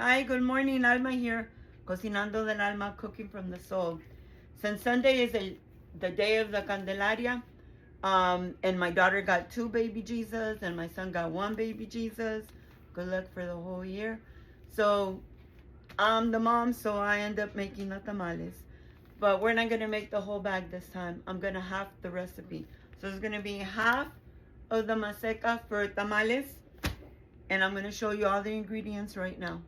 Hi, good morning. Alma here, Cocinando del Alma, cooking from the soul. Since Sunday is the day of the Candelaria, and my daughter got 2 baby Jesus, and my son got 1 baby Jesus. Good luck for the whole year. So I'm the mom, so I end up making the tamales. But we're not going to make the whole bag this time. I'm going to half the recipe. So it's going to be half of the maseca for tamales, and I'm going to show you all the ingredients right now.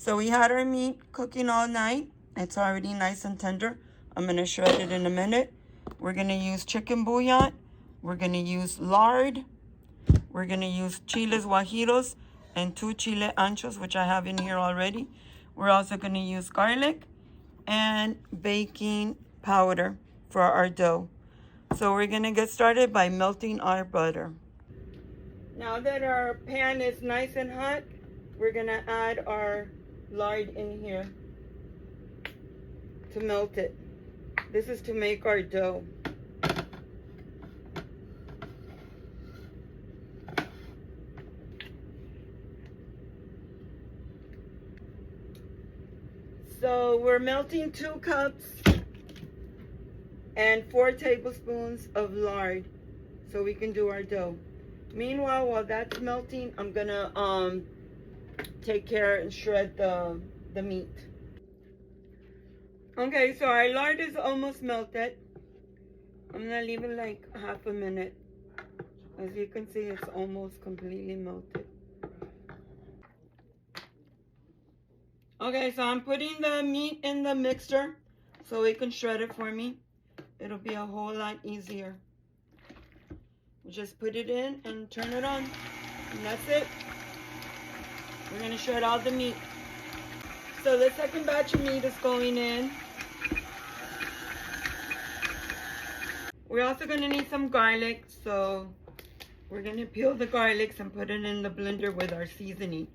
So we had our meat cooking all night. It's already nice and tender. I'm going to shred it in a minute. We're going to use chicken bouillon. We're going to use lard. We're going to use chiles guajiros and 2 chile anchos, which I have in here already. We're also going to use garlic and baking powder for our dough. So we're going to get started by melting our butter. Now that our pan is nice and hot, we're going to add our lard in here to melt it. This is to make our dough. So we're melting 2 cups and 4 tablespoons of lard so we can do our dough. Meanwhile, while that's melting, I'm gonna take care and shred the meat. Okay, so our lard is almost melted. I'm gonna leave it like half a minute. As you can see, it's almost completely melted. Okay, so I'm putting the meat in the mixer so it can shred it for me. It'll be a whole lot easier. Just put it in and turn it on, and that's it. We're gonna shred all the meat. So the second batch of meat is going in. We're also gonna need some garlic, so we're gonna peel the garlics and put it in the blender with our seasoning.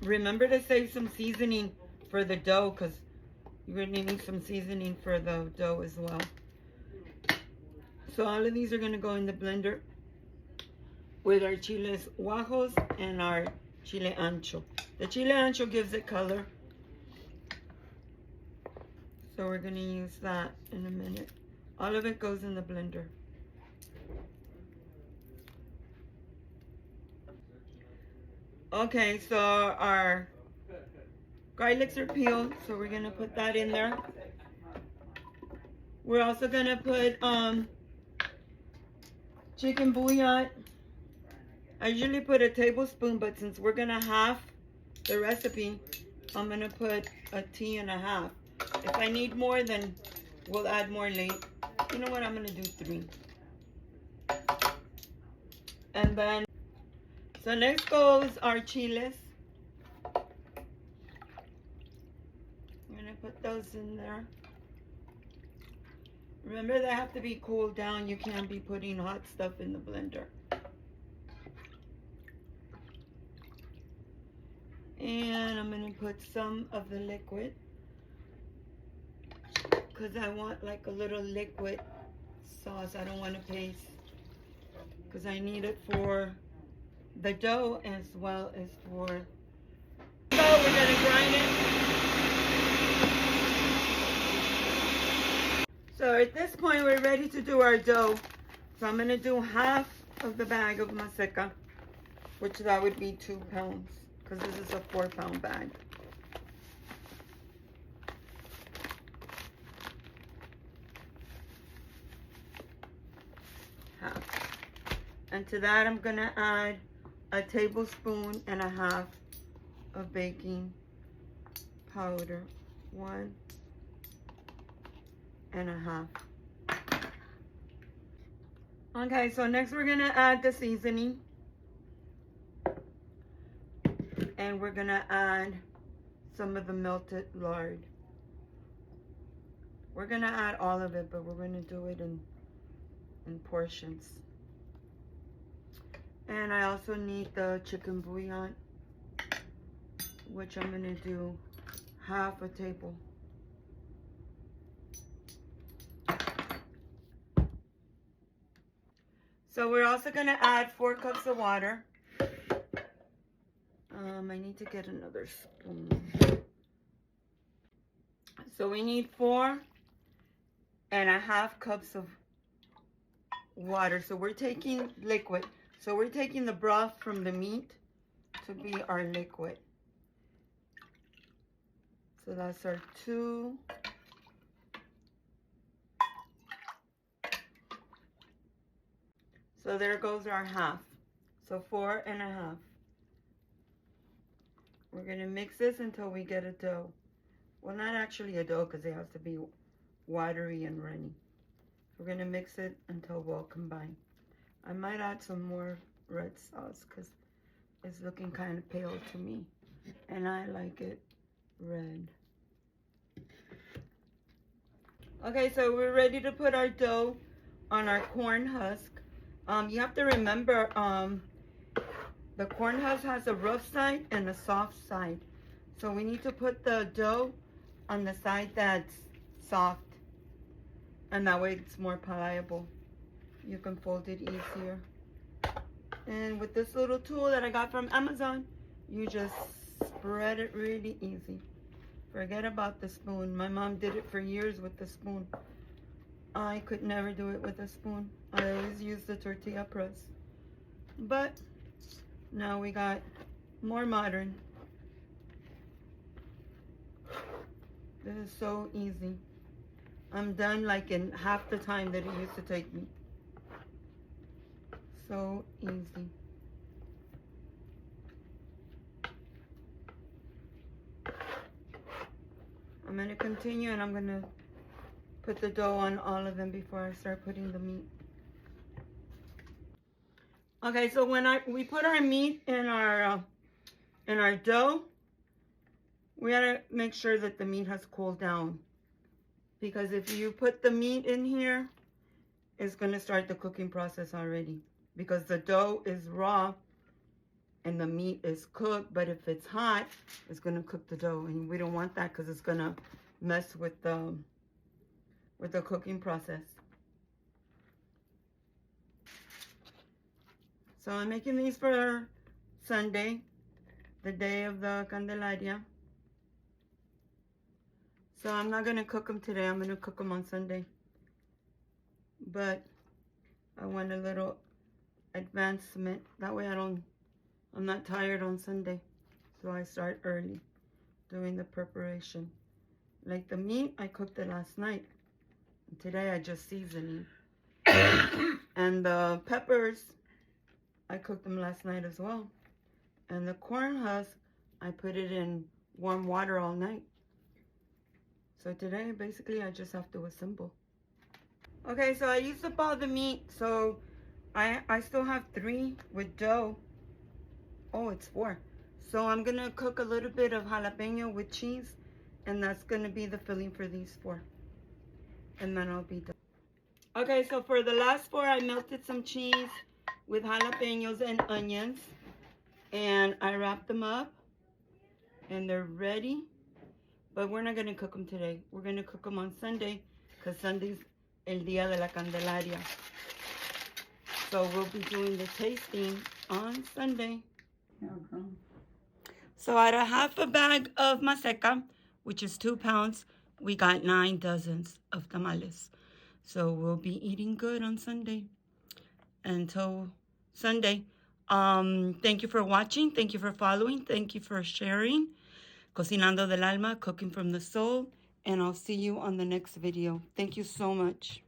Remember to save some seasoning for the dough, because you're gonna need some seasoning for the dough as well. So all of these are gonna go in the blender with our chiles guajos and our chile ancho. The chile ancho gives it color, so we're gonna use that in a minute. All of it goes in the blender. Okay, so our garlics are peeled, so we're gonna put that in there. We're also gonna put chicken bouillon. I usually put a tablespoon, but since we're gonna half the recipe, I'm gonna put a tea and a half. If I need more, then we'll add more late. You know what, I'm gonna do 3. And then, so next goes our chiles. I'm gonna put those in there. Remember, they have to be cooled down. You can't be putting hot stuff in the blender. And I'm gonna put some of the liquid, because I want like a little liquid sauce. I don't want to paste, because I need it for the dough as well as for. So we're gonna grind it. So at this point, we're ready to do our dough. So I'm gonna do half of the bag of maseca, which that would be 2 pounds, because this is a 4-pound bag. Half. And to that, I'm gonna add a tablespoon and a half of baking powder. 1 and a half. Okay, so next we're gonna add the seasoning. And we're gonna add some of the melted lard. We're gonna add all of it, but we're gonna do it in portions. And I also need the chicken bouillon, which I'm gonna do half a table. So we're also gonna add 4 cups of water. I need to get another spoon. So we need 4.5 cups of water. So we're taking liquid. So we're taking the broth from the meat to be our liquid. So that's our 2. So there goes our half. So 4.5. We're going to mix this until we get a dough. Well, not actually a dough because it has to be watery and runny. We're going to mix it until well combined. I might add some more red sauce because it's looking kind of pale to me. And I like it red. Okay, so we're ready to put our dough on our corn husk. You have to remember, the corn husk has a rough side and a soft side. So we need to put the dough on the side that's soft. And that way it's more pliable. You can fold it easier. And with this little tool that I got from Amazon, you just spread it really easy. Forget about the spoon. My mom did it for years with the spoon. I could never do it with a spoon. I always use the tortilla press. But now we got more modern. This is so easy. I'm done like in half the time that it used to take me. So easy. I'm going to continue and I'm going to put the dough on all of them before I start putting the meat. Okay, so when we put our meat in our dough, we gotta make sure that the meat has cooled down. Because if you put the meat in here, it's gonna start the cooking process already. Because the dough is raw and the meat is cooked, but if it's hot, it's gonna cook the dough. And we don't want that because it's gonna mess with the cooking process. So I'm making these for Sunday, the day of the Candelaria. So I'm not going to cook them today. I'm going to cook them on Sunday. But I want a little advancement. That way I'm not tired on Sunday. So I start early doing the preparation. Like the meat, I cooked it last night. And today I just seasoned it. And the peppers, I cooked them last night as well. And the corn husk, I put it in warm water all night. So today, basically, I just have to assemble. Okay, so I used up all the meat. So I still have 3 with dough. Oh, it's 4. So I'm going to cook a little bit of jalapeno with cheese. And that's going to be the filling for these 4. And then I'll be done. Okay, so for the last 4, I melted some cheese with jalapenos and onions. And I wrapped them up. And they're ready. But we're not going to cook them today. We're going to cook them on Sunday. Because Sunday's el Día de la Candelaria. So we'll be doing the tasting on Sunday. So out of half a bag of maseca, which is 2 pounds, we got 9 dozens of tamales. So we'll be eating good on Sunday. Until Sunday. Thank you for watching. Thank you for following. Thank you for sharing. Cocinando del Alma, cooking from the soul. And I'll see you on the next video. Thank you so much.